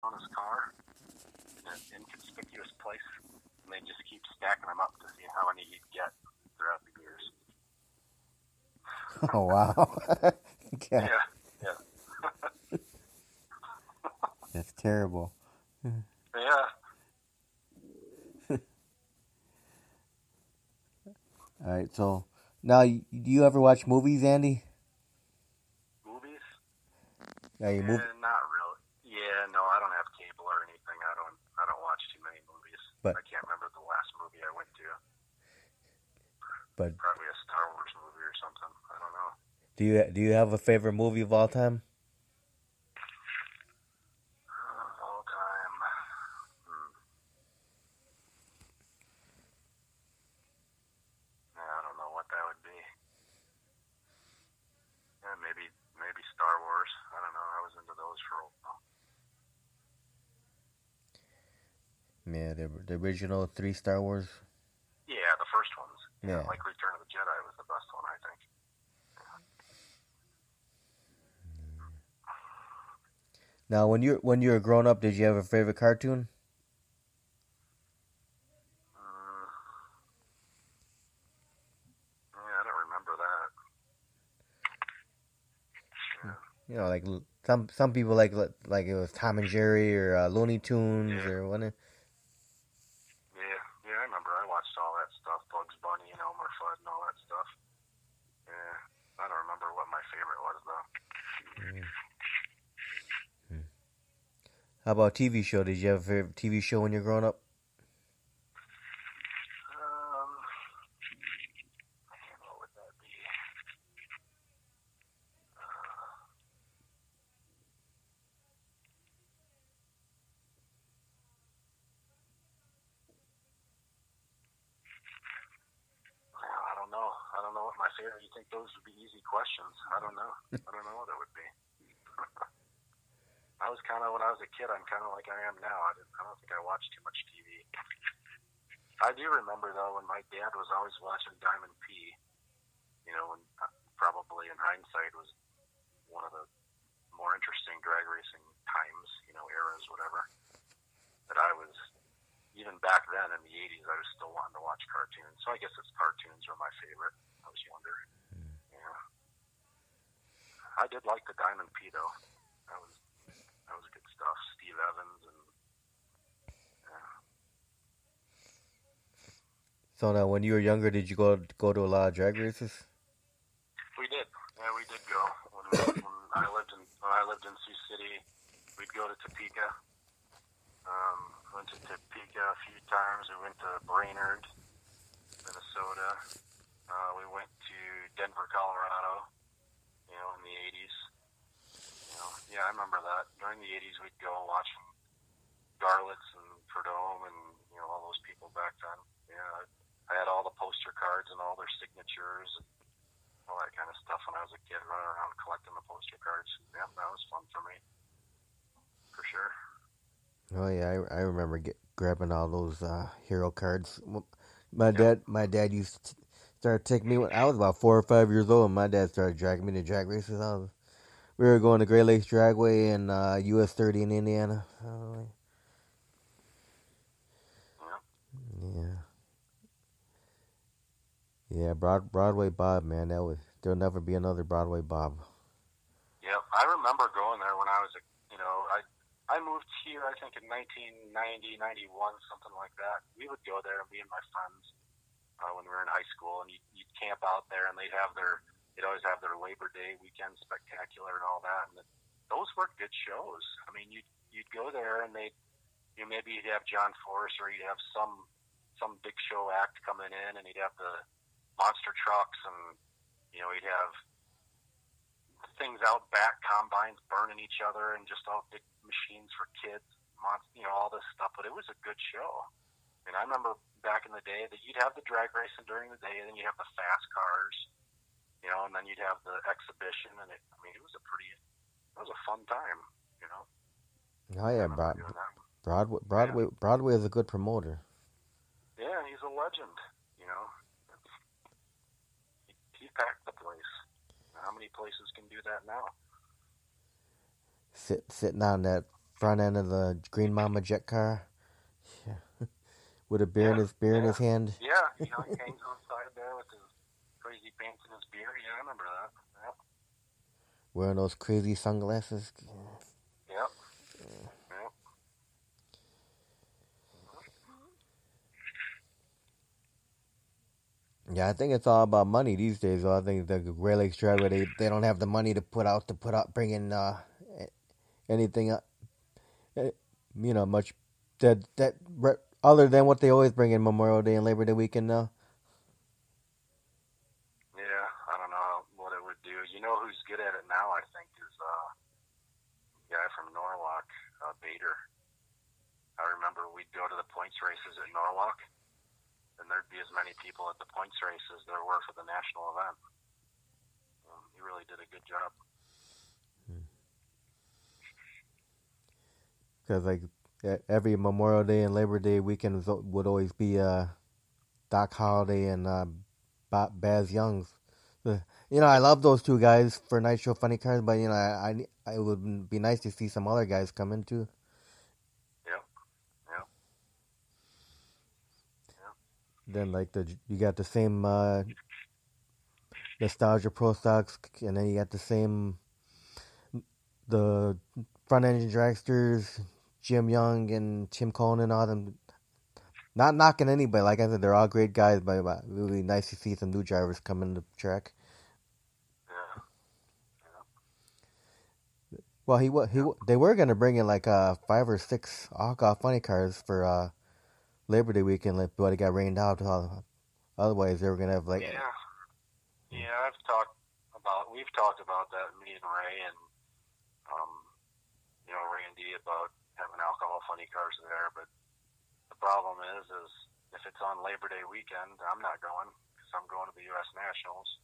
on his car in an inconspicuous place, and they just keep stacking them up to see how many he'd get throughout the years. Oh, wow. Yeah. That's terrible. Yeah. All right, so now, do you ever watch movies, Andy? Movies? Yeah, you Not really. Yeah, no, I don't have cable or anything. I don't watch too many movies. But I can't remember the last movie I went to. But probably a Star Wars movie or something. I don't know. do you have a favorite movie of all time? All time. I don't know what that would be. Yeah, maybe Star Wars. I don't know. I was into those for a while. Yeah, the original 3 Star Wars. Yeah, the first ones. Yeah. Like Return of the Jedi was the best one, I think. Now, when you were growing up, did you have a favorite cartoon? Yeah, I don't remember that. Yeah. You know, like some people like it was Tom and Jerry or Looney Tunes or what? Yeah, I remember. I watched all that stuff, Bugs Bunny and Elmer Fudd and all that stuff. Yeah, I don't remember what my favorite was though. How about TV show? Did you have a favorite TV show when you were growing up? What would that be? I don't know. I don't know what my favorite. You think those would be easy questions? I don't know. I don't know what it would be. I was kind of, when I was a kid, I'm kind of like I am now. I don't think I watched too much TV. I do remember, though, when my dad was always watching Diamond P, you know, when probably in hindsight was one of the more interesting drag racing times, you know, eras, whatever, that I was, even back then in the 80s, I was still wanting to watch cartoons. So I guess cartoons were my favorite. I was younger. Yeah. I did like the Diamond P, though. That was good stuff. Steve Evans and yeah. So now, when you were younger, did you go to a lot of drag races? We did. Yeah, we did go. When I lived in Sioux City, we'd go to Topeka. Went to Topeka a few times. We went to Brainerd, Minnesota. We went to Denver, Colorado. You know, in the 80s. Yeah, I remember that. During the 80s, we'd go watching Garlitz and Prudhomme and, you know, all those people back then. Yeah, I had all the poster cards and all their signatures and all that kind of stuff when I was a kid, running around collecting the poster cards. Yeah, that was fun for me. For sure. Oh, yeah, I remember grabbing all those hero cards. My dad used to start taking me when I was about 4 or 5 years old, and my dad started dragging me to drag races. We were going to Great Lakes Dragway and US 30 in Indiana. Yeah, Broadway Bob, man. There'll never be another Broadway Bob. Yeah, I remember going there when I was I moved here, I think, in 1990, 91, something like that. We would go there, me and my friends, when we were in high school, and you'd camp out there, and they'd always have their Labor Day weekend spectacular and all that. And those were good shows. I mean, you'd go there, and maybe you'd have John Force, or you'd have some big show act coming in, and he'd have the monster trucks, and you know, he'd have things out back, combines burning each other, and just all big machines for kids, you know, all this stuff. But it was a good show. And I remember back in the day that you'd have the drag racing during the day, and then you'd have the fast cars, you know, and then you'd have the exhibition, and it was a fun time, you know. Oh yeah, Broadway is a good promoter. Yeah, he's a legend, you know. He packed the place. How many places can do that now? Sitting on that front end of the Green Mama jet car. Yeah. With a beer Yeah, in his hand. yeah. He hangs on the side there with his crazy pants and his beer. Yeah, I remember that. Yep. Wearing those crazy sunglasses. Yep. Yep. Yeah, I think it's all about money these days. I think the Great Lakes Dragway, they don't have the money to put out bring in anything much that other than what they always bring in Memorial Day and Labor Day weekend now. Yeah, I don't know what it would do. You know who's good at it now? I think is a guy from Norwalk, Bader. I remember we'd go to the points races at Norwalk, and there'd be as many people at the points race as there were for the national event. He really did a good job. Because like every Memorial Day and Labor Day weekend would always be Doc Holliday and Baz Youngs. I love those two guys for Night Show Funny Cars, but it would be nice to see some other guys come in too. Yep. Yep. Yep. Then like you got the same Nostalgia Pro Stocks, and then you got the front engine dragsters, Jim Young and Tim Cohn and all them. Not knocking anybody, like I said, they're all great guys, but it would be nice to see some new drivers come in the track. Yeah. Well, they were gonna bring in like 5 or 6 all funny cars for Labor Day weekend, but it got rained out. Otherwise, they were gonna have like yeah. We've talked about that, me and Ray and Randy, about having alcohol funny cars there, but the problem is if it's on Labor Day weekend, I'm not going because I'm going to the U.S. Nationals,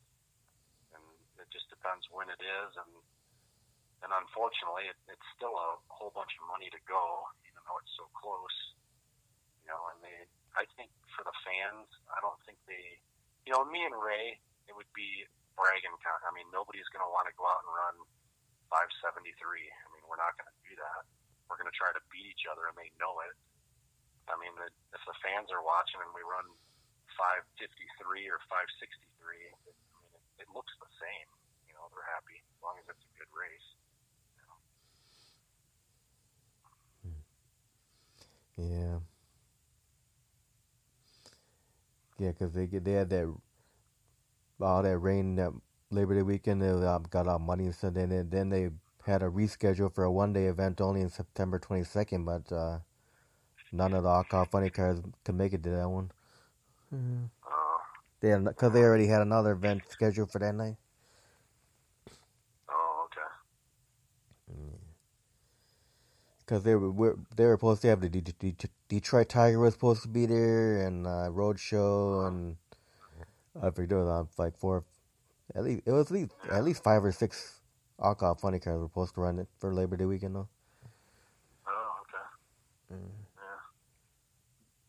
and it just depends when it is, and unfortunately, it's still a whole bunch of money to go, even though it's so close. And I think for the fans, I don't think they, me and Ray, it would be bragging. I mean, nobody's going to want to go out and run 573. I mean, we're not going to do that. We're going to try to beat each other, and they know it. I mean, if the fans are watching and we run 553 or 563, it looks the same. They're happy as long as it's a good race. Yeah. Yeah, because they had all that rain that Labor Day weekend. They got all muddy and stuff. Then they had a reschedule for a one-day event only in September 22nd, but none of the all-car funny cars could make it to that one. Because they already had another event scheduled for that night. Oh, okay. Because they were supposed to have the Detroit Tiger was supposed to be there, and Roadshow, and I forget there was like 4. At least 5 or 6 alcohol funny cars were supposed to run it for Labor Day weekend though. Oh, okay.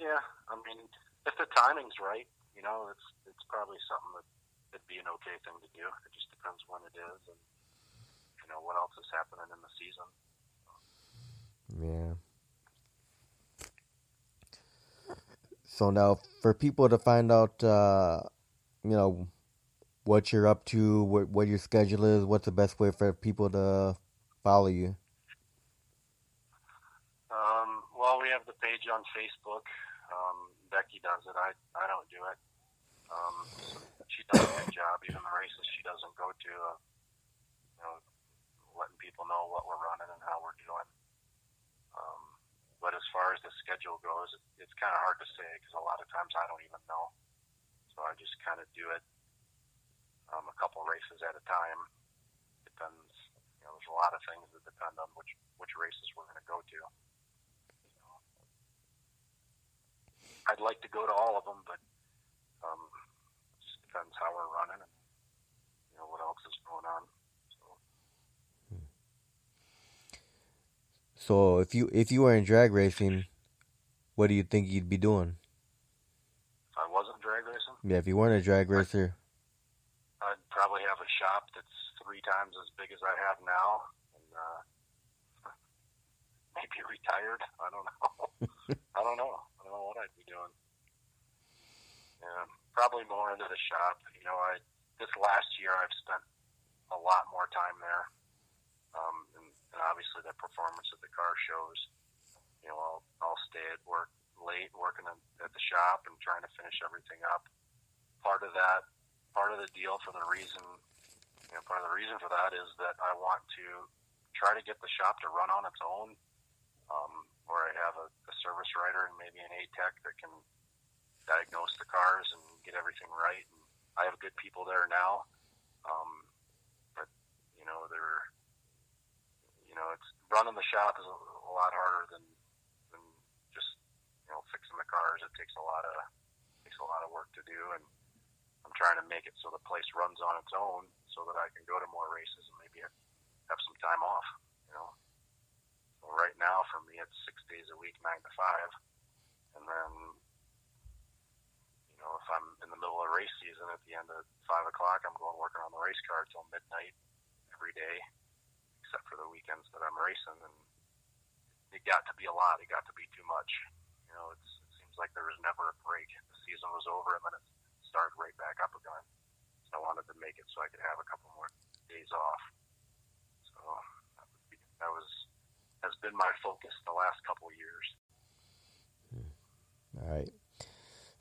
Yeah. I mean, if the timing's right, it's probably something that'd be an okay thing to do. It just depends when it is and what else is happening in the season. Yeah. So now, for people to find out, what you're up to, what your schedule is, what's the best way for people to follow you? Well, we have the page on Facebook. Becky does it. I don't do it. She does a good job. Even the races she doesn't go to, letting people know what we're running and how we're doing. But as far as the schedule goes, it's kind of hard to say because a lot of times I don't even know. So I just kind of do it a couple races at a time. Depends. There's a lot of things that depend on which races we're going to go to. I'd like to go to all of them, but it just depends how we're running and what else is going on. So if you were in drag racing, what do you think you'd be doing? If I wasn't drag racing? Yeah, if you weren't a drag racer. I'd probably have a shop that's 3 times as big as I have now, and maybe retired. I don't know. I don't know what I'd be doing. Yeah, probably more into the shop. This last year I've spent a lot more time there, and obviously the performance of the car shows. I'll stay at work late, working at the shop and trying to finish everything up. Part of the deal for the reason, part of the reason for that is that I want to try to get the shop to run on its own, where I have a service writer and maybe an A-tech that can diagnose the cars and get everything right. And I have good people there now, but it's running the shop is a lot harder than just fixing the cars. It takes a lot of work to do, and I'm trying to make it so the place runs on its own, so that I can go to more races and maybe have some time off. So right now for me it's 6 days a week, 9 to 5, and then if I'm in the middle of race season at the end of 5 o'clock, I'm going working on the race car till midnight every day, except for the weekends that I'm racing. And it got to be a lot. It got to be too much. It seems like there was never a break. The season was over, and then it started right back up again. So I wanted to make it so I could have a couple more days off. So that has been my focus the last couple of years. All right.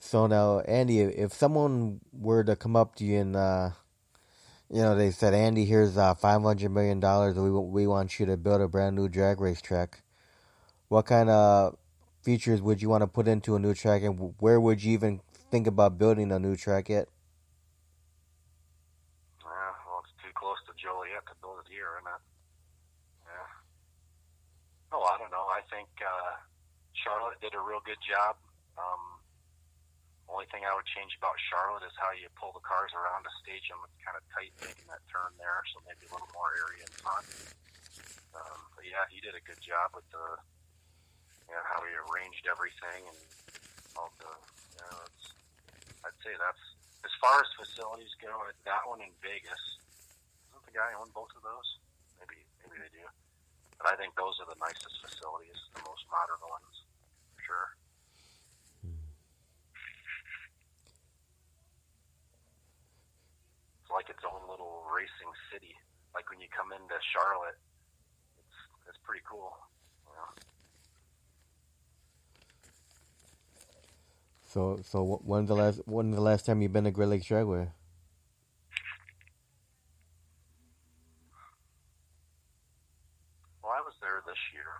So now, Andy, if someone were to come up to you and they said, Andy, here's $500 million. We want you to build a brand new drag race track. What kind of features would you want to put into a new track, and where would you even think about building a new track at? Well, it's too close to Joliet to build it here, isn't it? Yeah. Oh, I don't know. I think Charlotte did a real good job. Only thing I would change about Charlotte is how you pull the cars around to stage them. It's kind of tight making that turn there, so maybe a little more area in front. But yeah, he did a good job with how he arranged everything and all the. I'd say that's as far as facilities go. That one in Vegas, doesn't the guy own both of those? Maybe they do. But I think those are the nicest facilities, the most modern ones, for sure. Like its own little racing city. Like when you come into Charlotte, it's pretty cool. So when's the last time you've been to Great Lakes Dragway? Well, I was there this year,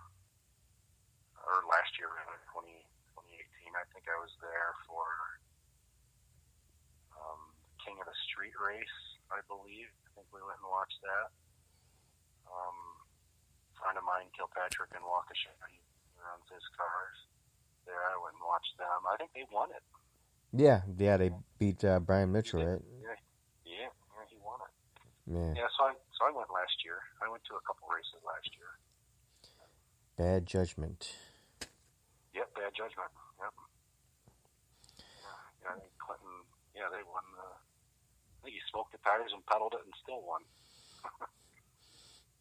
or last year, 2018. I think I was there for King of the Street race, I believe. I think we went and watched that. A friend of mine, Kilpatrick in Waukesha, he runs his cars there. I went and watched them. I think they won it. Yeah, they beat Brian Mitchell, right? Yeah, he won it. Yeah. Yeah, so I went last year. I went to a couple races last year. Bad judgment. Yep, bad judgment. Yep. Yeah, I think Clinton. Yeah, they won. I think he smoked the tires and pedaled it and still won.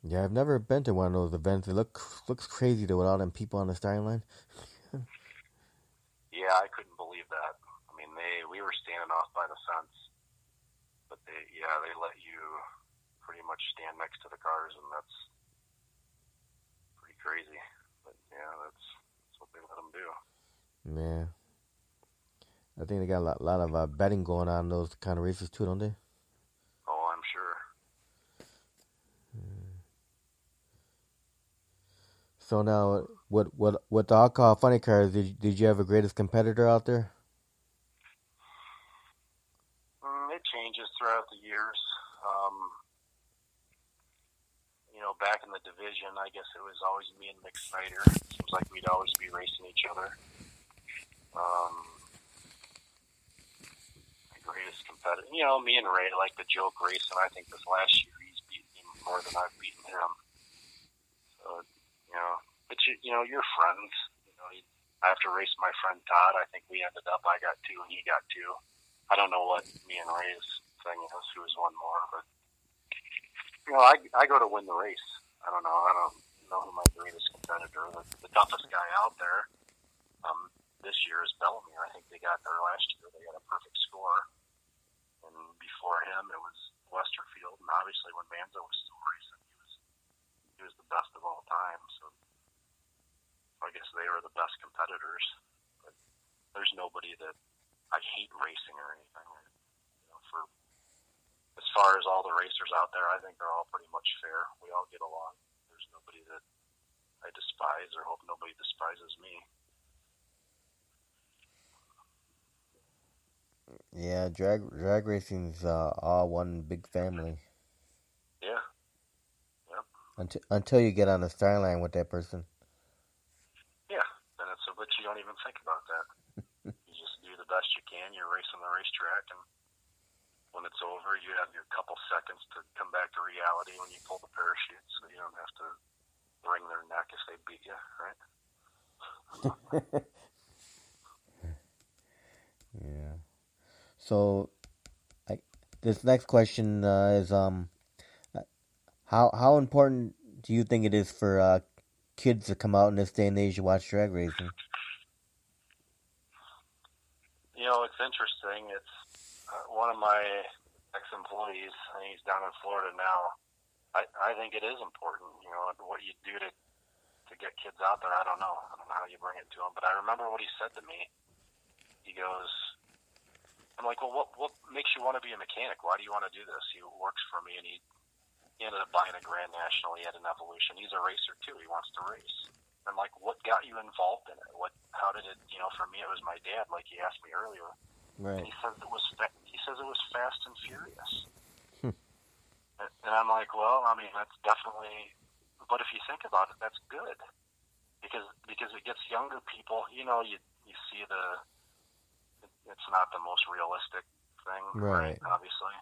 Yeah, I've never been to one of those events. It looks crazy though with all them people on the starting line. Yeah, I couldn't believe that. I mean, we were standing off by the fence, but they let you pretty much stand next to the cars, and that's pretty crazy. But yeah, that's what they let them do. Yeah. I think they got a lot of betting going on in those kind of races too, don't they? Oh, I'm sure. So now, what the alcohol funny cars? Did you have a greatest competitor out there? It changes throughout the years. Back in the division, I guess it was always me and Mick Snyder. Seems like we'd always be racing each other. Greatest competitor. Me and Ray like to joke racing. I think this last year he's beaten me more than I've beaten him. So, but you're friends. I have to race my friend Todd. I think we ended up, I got 2 and he got 2. I don't know what me and Ray's thing is, who's won more, but I go to win the race. I don't know. know who my greatest competitor, the toughest guy out there, this year is Bellamy. I think they got there last year. They got a perfect score. And before him, it was Westerfield. And obviously, when Manzo was still racing, he was the best of all time. So I guess they were the best competitors. But there's nobody that I hate racing or anything. You know, for as far as all the racers out there, I think they're all pretty much fair. We all get along. There's nobody that I despise or hope nobody despises me. Yeah, drag racing's all one big family. Yeah. Yep. Until you get on the start line with that person. Yeah, then it's but you don't even think about that. You just do the best you can. You're racing the racetrack, and when it's over, you have your couple seconds to come back to reality when you pull the parachute, so you don't have to wring their neck if they beat you, right? Yeah. So, this next question is how important do you think it is for kids to come out in this day and age to watch drag racing? You know, it's interesting. It's one of my ex-employees. I think he's down in Florida now. I think it is important. You know, what you do to get kids out there. I don't know how you bring it to them, but I remember what he said to me. He goes, I'm like, well, what makes you want to be a mechanic? Why do you want to do this? He works for me, and he ended up buying a Grand National. He had an Evolution. He's a racer, too. He wants to race. I'm like, what got you involved in it? How did it, you know, for me, it was my dad, like he asked me earlier. Right. And he says it was Fast and Furious. And I'm like, well, I mean, that's definitely, but if you think about it, that's good. Because it gets younger people, you know, you see it's not the most realistic thing, right? Obviously,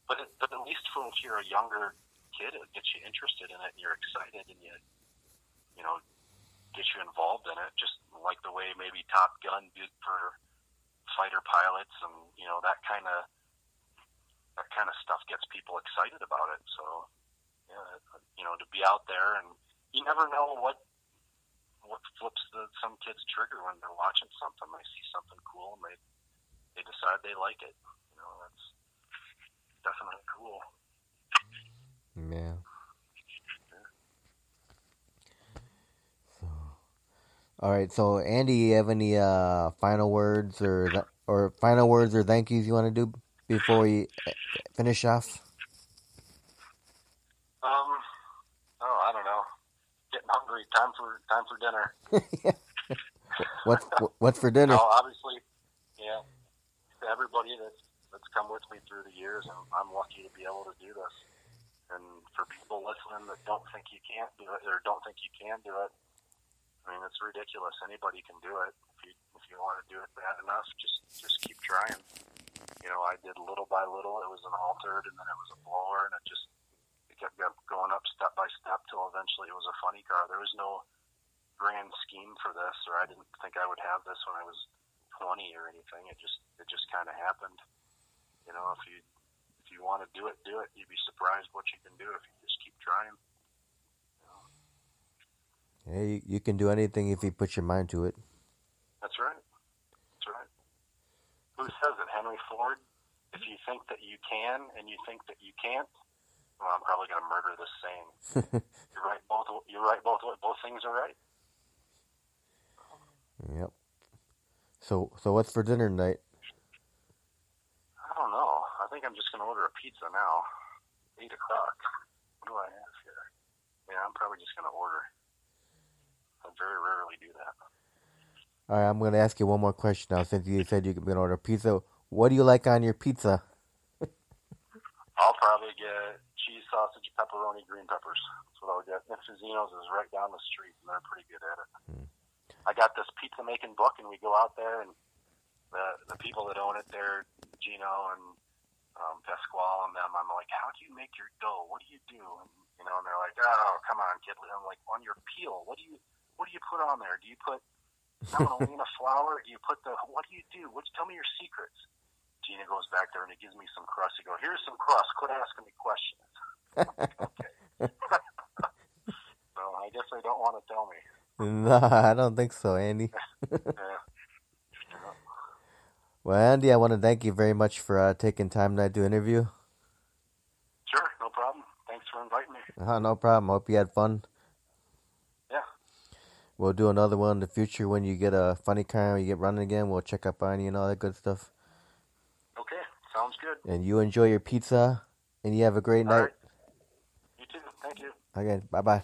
but at least if you're a younger kid, it gets you interested in it, and you're excited, and you know, get you involved in it. Just like the way maybe Top Gun did for fighter pilots, and you know that kind of stuff gets people excited about it. So, yeah, you know, to be out there, and you never know what flips some kid's trigger when they're watching something. They see something cool, and they decide they like it. You know, that's definitely cool. Yeah. So, all right. So, Andy, you have any final words or thank yous you want to do before we finish off? Oh, I don't know. Getting hungry. Time for dinner. What's for dinner? No, obviously, yeah. To everybody that's come with me through the years, and I'm lucky to be able to do this. And for people listening that don't think you can't do it or don't think you can do it, I mean, it's ridiculous. Anybody can do it. If you want to do it bad enough, just keep trying. You know, I did little by little. It was an altered, and then it was a blower, and it kept going up step by step till eventually it was a funny car. There was no grand scheme for this, or I didn't think I would have this when I was 20 or anything. It just kind of happened. You know, if you want to do it, do it. You'd be surprised what you can do if you just keep trying. You know? Yeah, you can do anything if you put your mind to it. That's right. That's right. Who says it? Henry Ford? If you think that you can and you think that you can't, well, I'm probably going to murder this saying. You're right. Both things are right. Yep. So what's for dinner tonight? I don't know. I think I'm just going to order a pizza now. 8 o'clock. What do I have here? Yeah, I'm probably just going to order. I very rarely do that. All right, I'm going to ask you one more question now. Since you said you're going to order pizza, what do you like on your pizza? I'll probably get cheese, sausage, pepperoni, green peppers. That's what I'll get. Nifazino's is right down the street, and they're pretty good at it. I got this pizza making book, and we go out there, and the people that own it, they're Gino and Pasquale and them. I'm like, how do you make your dough? What do you do? And, you know, and they're like, oh, come on, kid. I'm like, on your peel, what do you put on there? Do you put semolina flour? Do you put what do you do? Tell me your secrets. Gina goes back there and he gives me some crust. He goes, here's some crust. Quit asking me questions. Okay. So I guess they don't want to tell me. No, I don't think so, Andy. Yeah. Well, Andy, I want to thank you very much for taking time tonight to interview. Sure, no problem. Thanks for inviting me. No problem. Hope you had fun. Yeah. We'll do another one in the future when you get a funny car and you get running again. We'll check up on you and all that good stuff. Okay, sounds good. And you enjoy your pizza, and you have a great All night. right. You too. Thank you. Okay, bye-bye.